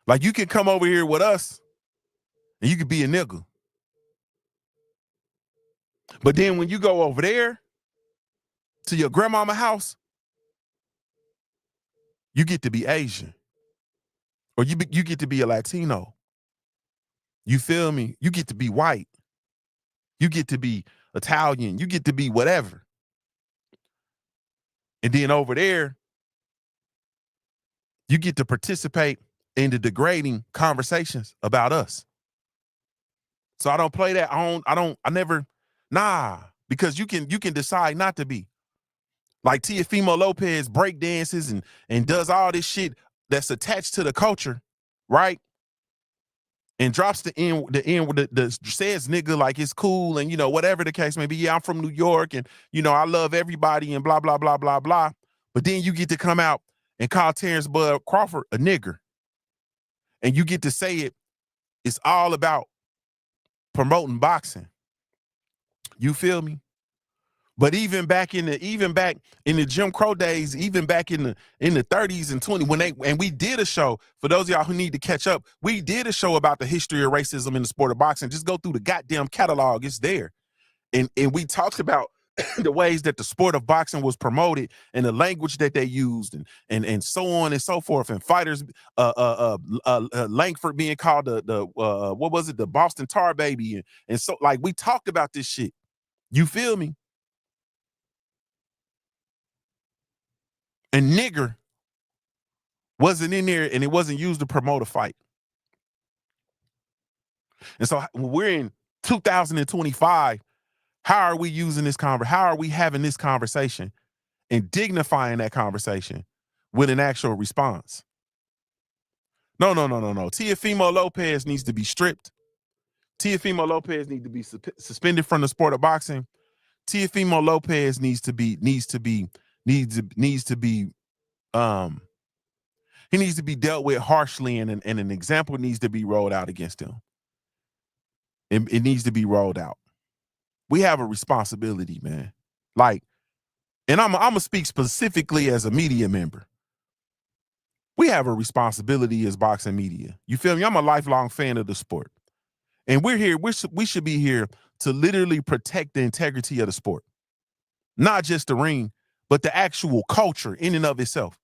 Like you can come over here with us and you could be a nigga. But then when you go over there to your grandmama house, you get to be Asian. Or you get to be a Latino. You feel me? You get to be white. You get to be Italian. You get to be whatever. And then over there, you get to participate in the degrading conversations about us. So I don't play that. Because you can decide not to be. Like Teofimo Lopez break dances and does all this shit that's attached to the culture, right? And drops the says nigga like it's cool and whatever the case may be. Yeah, I'm from New York and I love everybody and blah blah blah blah blah. But then you get to come out and call Terence Crawford a nigger, and you get to say it's all about promoting boxing. You feel me? But even back in the Jim Crow days, even back in the 30s and 20s, and we did a show, for those of y'all who need to catch up, we did a show about the history of racism in the sport of boxing. Just go through the goddamn catalog, it's there. And we talked about the ways that the sport of boxing was promoted and the language that they used and so on and so forth. And fighters, Langford being called the Boston Tar Baby. And so like we talked about this shit. You feel me? And nigger wasn't in there and it wasn't used to promote a fight. And so we're in 2025. How are we using this how are we having this conversation? and dignifying that conversation with an actual response. No. Teofimo Lopez needs to be stripped. Teofimo Lopez needs to be suspended from the sport of boxing. Teofimo Lopez needs to be he needs to be dealt with harshly, and an example needs to be rolled out against him. It needs to be rolled out. We have a responsibility, man. Like, and I'm gonna speak specifically as a media member. We have a responsibility as boxing media. You feel me? I'm a lifelong fan of the sport. And we're here, we should be here to literally protect the integrity of the sport. Not just the ring, but the actual culture in and of itself.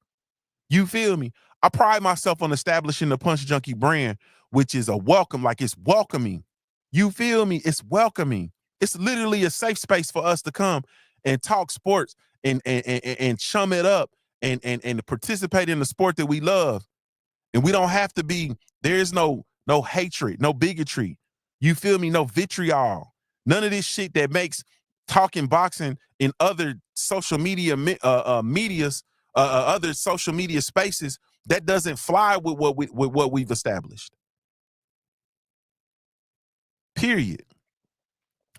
You feel me? I pride myself on establishing the Punch Junkie brand, which is a welcome, like it's welcoming. You feel me? It's welcoming. It's literally a safe space for us to come and talk sports and chum it up and participate in the sport that we love. And we don't have to be, there's no hatred, no bigotry. You feel me? No vitriol. None of this shit that makes talking boxing in other social media other social media spaces, that doesn't fly with what we've established. Period.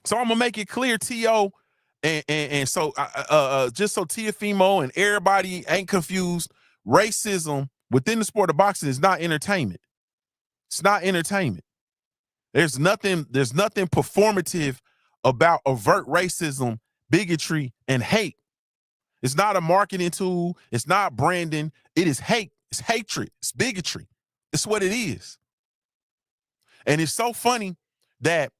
So I'm gonna make it clear, T.O., and so just so Teofimo and everybody ain't confused, racism within the sport of boxing is not entertainment. It's not entertainment. There's nothing performative about overt racism, bigotry, and hate. It's not a marketing tool. It's not branding. It is hate. It's hatred. It's bigotry. It's what it is. And it's so funny that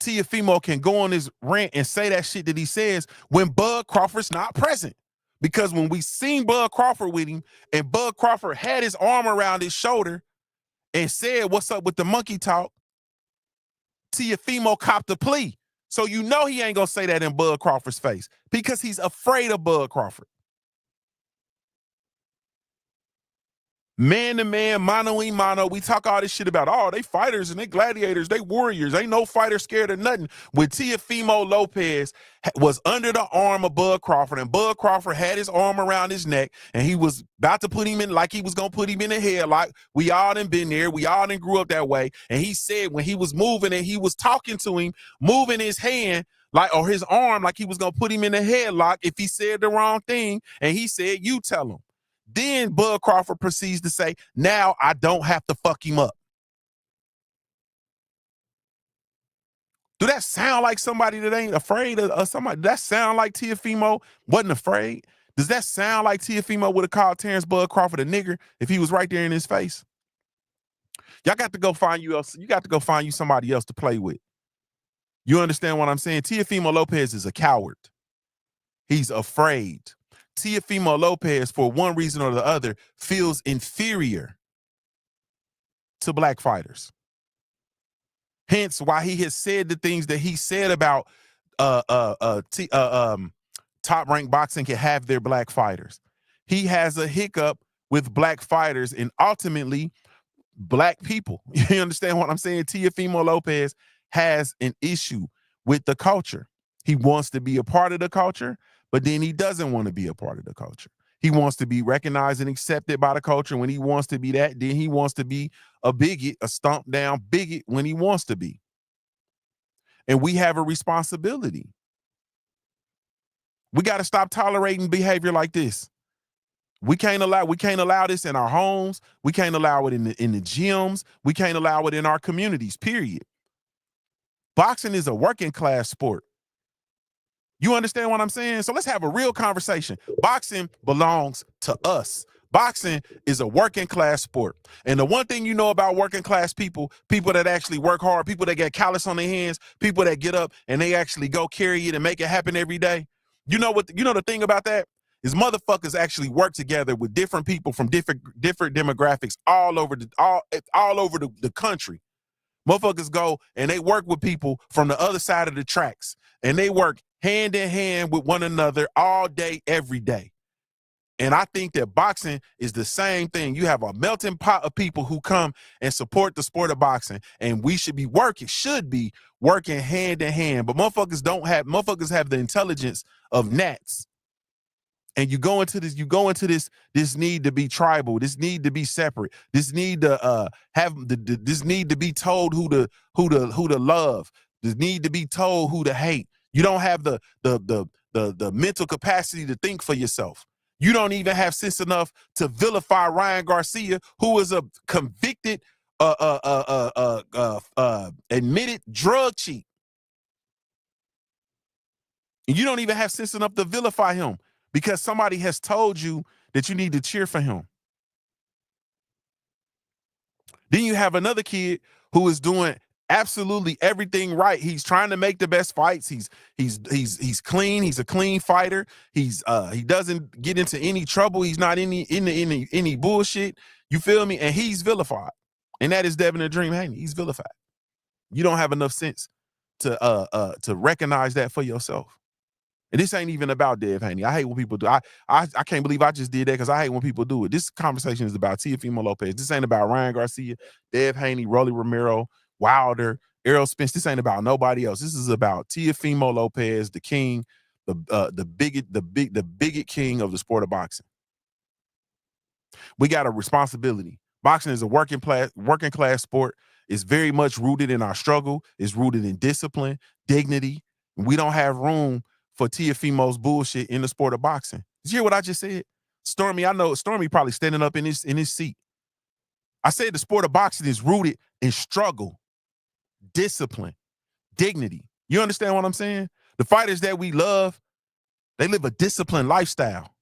Teofimo can go on his rant and say that shit that he says when Bud Crawford's not present. Because when we seen Bud Crawford with him and Bud Crawford had his arm around his shoulder and said, "What's up with the monkey talk?" Teofimo copped a plea. So you know he ain't gonna say that in Bud Crawford's face because he's afraid of Bud Crawford. Man to man, mano y mano, we talk all this shit about, oh, they fighters and they gladiators, they warriors. Ain't no fighter scared of nothing. When Teofimo Lopez was under the arm of Bud Crawford and Bud Crawford had his arm around his neck and he was about to put him in, like he was going to put him in the head, like we all done been there. We all done grew up that way. And he said when he was moving and he was talking to him, moving his hand, like, or his arm, like he was going to put him in a headlock if he said the wrong thing. And he said, "You tell him." Then Bud Crawford proceeds to say, "Now I don't have to fuck him up." Do that sound like somebody that ain't afraid of somebody? Does that sound like Teofimo wasn't afraid? Does that sound like Teofimo would have called Terence Bud Crawford a nigger if he was right there in his face? Y'all got to go find you else. You got to go find you somebody else to play with. You understand what I'm saying? Teofimo Lopez is a coward. He's afraid. Teofimo Lopez, for one reason or the other, feels inferior to black fighters. Hence why he has said the things that he said about Top Rank Boxing can have their black fighters. He has a hiccup with black fighters and ultimately black people. You understand what I'm saying? Teofimo Lopez has an issue with the culture. He wants to be a part of the culture, but then he doesn't want to be a part of the culture. He wants to be recognized and accepted by the culture. When he wants to be that, then he wants to be a bigot, a stomp down bigot when he wants to be. And we have a responsibility. We got to stop tolerating behavior like this. We can't allow this in our homes. We can't allow it in the gyms. We can't allow it in our communities, period. Boxing is a working class sport. You understand what I'm saying? So let's have a real conversation. Boxing belongs to us. Boxing is a working class sport. And the one thing you know about working class people that actually work hard, people that get callous on their hands, people that get up and they actually go carry it and make it happen every day. You know the thing about that is motherfuckers actually work together with different people from different demographics all over the country. Motherfuckers go and they work with people from the other side of the tracks, and they work hand in hand with one another all day, every day. And I think that boxing is the same thing. You have a melting pot of people who come and support the sport of boxing, and we should be working hand in hand. But motherfuckers have the intelligence of gnats. And you go into this need to be tribal, this need to be separate, this need to this need to be told who to love, this need to be told who to hate. You don't have the mental capacity to think for yourself. You don't even have sense enough to vilify Ryan Garcia, who is a convicted, admitted drug cheat. And you don't even have sense enough to vilify him because somebody has told you that you need to cheer for him. Then you have another kid who is doing absolutely everything right. He's trying to make the best fights. He's clean. He's a clean fighter. He doesn't get into any trouble. He's not in any bullshit. You feel me? And he's vilified. And that is Devin the Dream Haney. He's vilified. You don't have enough sense to recognize that for yourself. And this ain't even about Dev Haney. I hate when people do. I can't believe I just did that because I hate when people do it. This conversation is about Teofimo Lopez. This ain't about Ryan Garcia, Dev Haney, Rolly Romero, Wilder, Errol Spence. This ain't about nobody else. This is about Teofimo Lopez, the king, the bigot king of the sport of boxing. We got a responsibility. Boxing is a working class sport. It's very much rooted in our struggle. It's rooted in discipline, dignity. We don't have room for Teofimo's bullshit in the sport of boxing. Did you hear what I just said? Stormy, I know Stormy probably standing up in his seat. I said the sport of boxing is rooted in struggle, discipline, dignity. You understand what I'm saying? The fighters that we love, they live a disciplined lifestyle.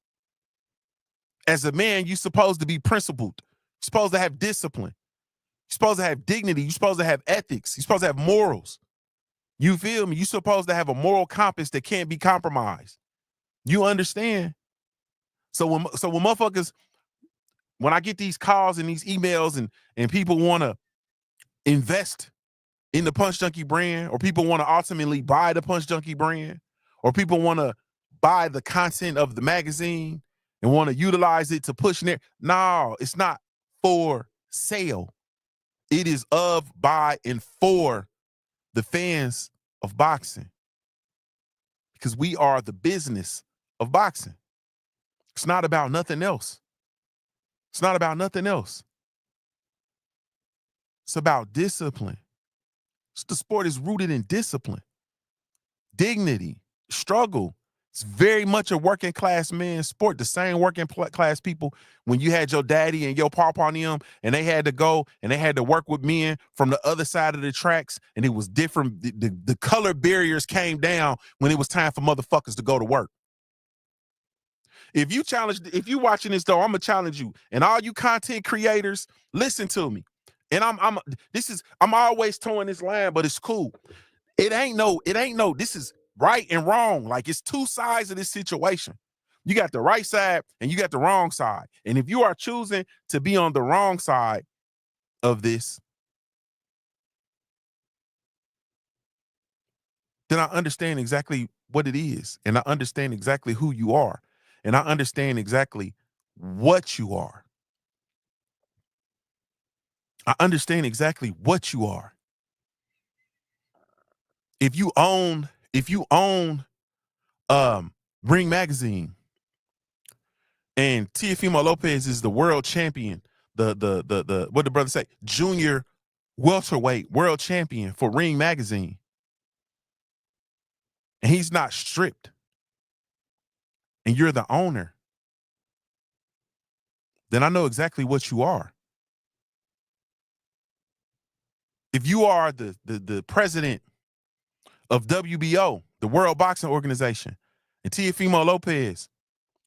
As a man, you're supposed to be principled. You're supposed to have discipline. You're supposed to have dignity. You're supposed to have ethics. You're supposed to have morals. You feel me? You're supposed to have a moral compass that can't be compromised. You understand? So when motherfuckers, when I get these calls and these emails and people want to invest in the Punch Junkie brand, or people want to ultimately buy the Punch Junkie brand, or people want to buy the content of the magazine and want to utilize it to push in no, it's not for sale. It is of, by, and for the fans of boxing, because we are the business of boxing. It's not about nothing else. It's not about nothing else. It's about discipline. The sport is rooted in discipline, dignity, struggle. It's very much a working class man's sport. The same working class people, when you had your daddy and your papa on them, and they had to go and they had to work with men from the other side of the tracks, and it was different. The color barriers came down when it was time for motherfuckers to go to work. If you watching this though, I'm gonna challenge you, and all you content creators, listen to me. And I'm always towing this line, but it's cool. It ain't no, this is right and wrong. Like, it's two sides of this situation. You got the right side and you got the wrong side. And if you are choosing to be on the wrong side of this, then I understand exactly what it is. And I understand exactly who you are. And I understand exactly what you are. I understand exactly what you are. If you own Ring Magazine, and Teofimo Lopez is the world champion, the what the brother say, junior welterweight world champion for Ring Magazine, and he's not stripped, and you're the owner, then I know exactly what you are. If you are the president of WBO, the World Boxing Organization, and Teofimo Lopez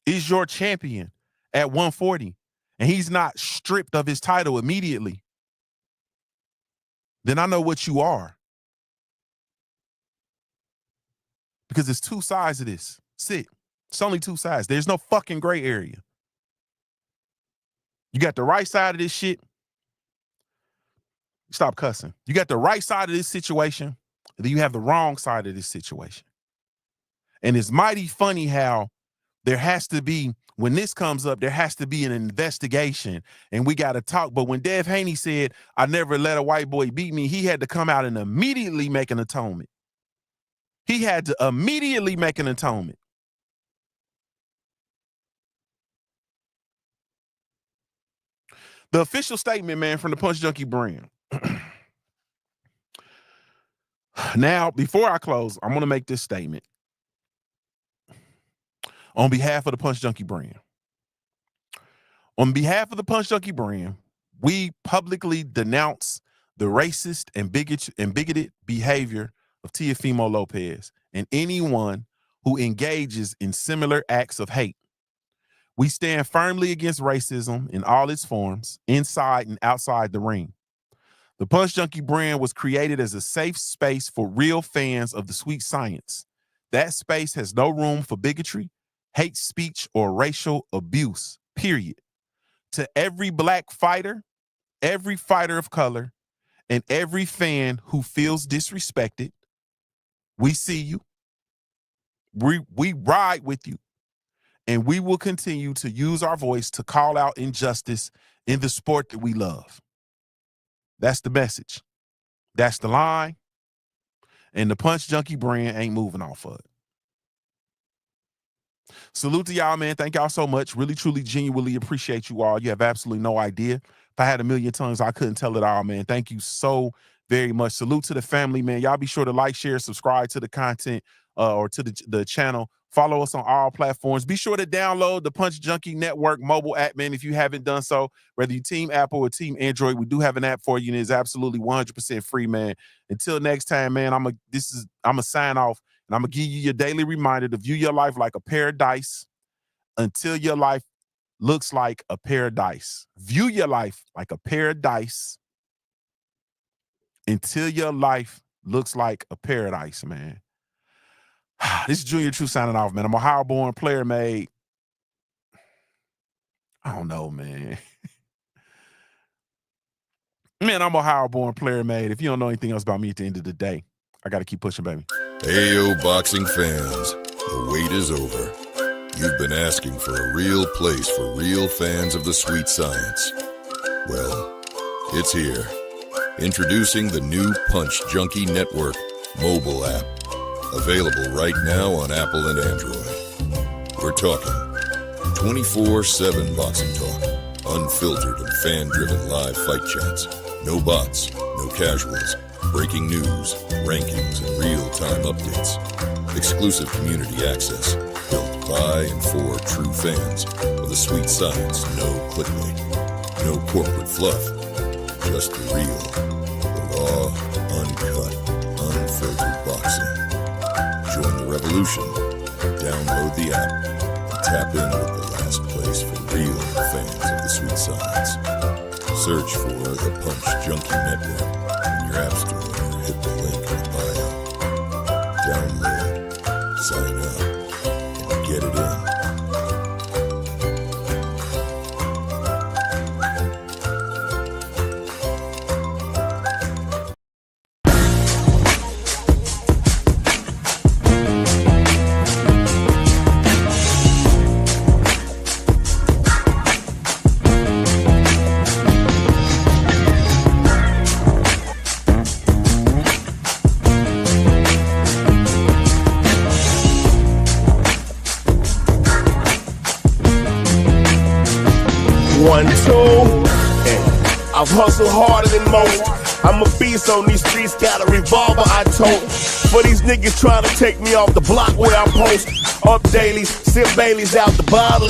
is your champion at 140, and he's not stripped of his title immediately, then I know what you are. Because there's two sides of this. It's only two sides. There's no fucking gray area. You got the right side of this shit. Stop cussing. You got the right side of this situation, and then you have the wrong side of this situation. And it's mighty funny how there has to be, when this comes up, there has to be an investigation and we got to talk. But when Dev Haney said, I never let a white boy beat me, he had to come out and immediately make an atonement. He had to immediately make an atonement. The official statement, man, from the Punch Junkie Brand. Now, before I close, I'm going to make this statement on behalf of the Punch Junkie Brand. On behalf of the Punch Junkie Brand, we publicly denounce the racist and bigoted behavior of Teofimo Lopez and anyone who engages in similar acts of hate. We stand firmly against racism in all its forms, inside and outside the ring. The Punch Junkie Brand was created as a safe space for real fans of the sweet science. That space has no room for bigotry, hate speech, or racial abuse, period. To every black fighter, every fighter of color, and every fan who feels disrespected, we see you. We ride with you. And we will continue to use our voice to call out injustice in the sport that we love. That's the message. That's the line. And the Punch Junkie Brand ain't moving off of it. Salute to y'all, man. Thank y'all so much. Really, truly, genuinely appreciate you all. You have absolutely no idea. If I had a million tongues, I couldn't tell it all, man. Thank you so very much. Salute to the family, man. Y'all be sure to like, share, subscribe to the content or to the channel. Follow us on all platforms. Be sure to download the Punch Junkie Network mobile app, man, if you haven't done so. Whether you team Apple or team Android, we do have an app for you, and it's absolutely 100% free, man. Until next time, man, I'm gonna sign off, and I'm gonna give you your daily reminder to view your life like a paradise until your life looks like a paradise. View your life like a paradise until your life looks like a paradise, man. This is JuniorTheTruth signing off, man. I'm a Ohio-born player made. I don't know, man. Man, I'm a Ohio-born player made. If you don't know anything else about me at the end of the day, I got to keep pushing, baby. Ayo, boxing fans, the wait is over. You've been asking for a real place for real fans of the sweet science. Well, it's here. Introducing the new Punch Junkie Network mobile app. Available right now on Apple and Android. We're talking 24/7 boxing talk, unfiltered and fan-driven live fight chats, no bots, no casuals, breaking news, rankings, and real-time updates, exclusive community access, built by and for true fans of the sweet science, no clickbait, no corporate fluff, just the real, the raw, uncut, unfiltered boxing. Join the revolution. Download the app and tap in with the last place for real fans of the sweet science. Search for the Punch Junkie Network in your app store or hit the link in the bio. Download, sign up, and get it in. One, two, I've hustled harder than most. I'm a beast on these streets, got a revolver I tote. For these niggas trying to take me off the block where I post. Up dailies, sip Baileys out the bottle.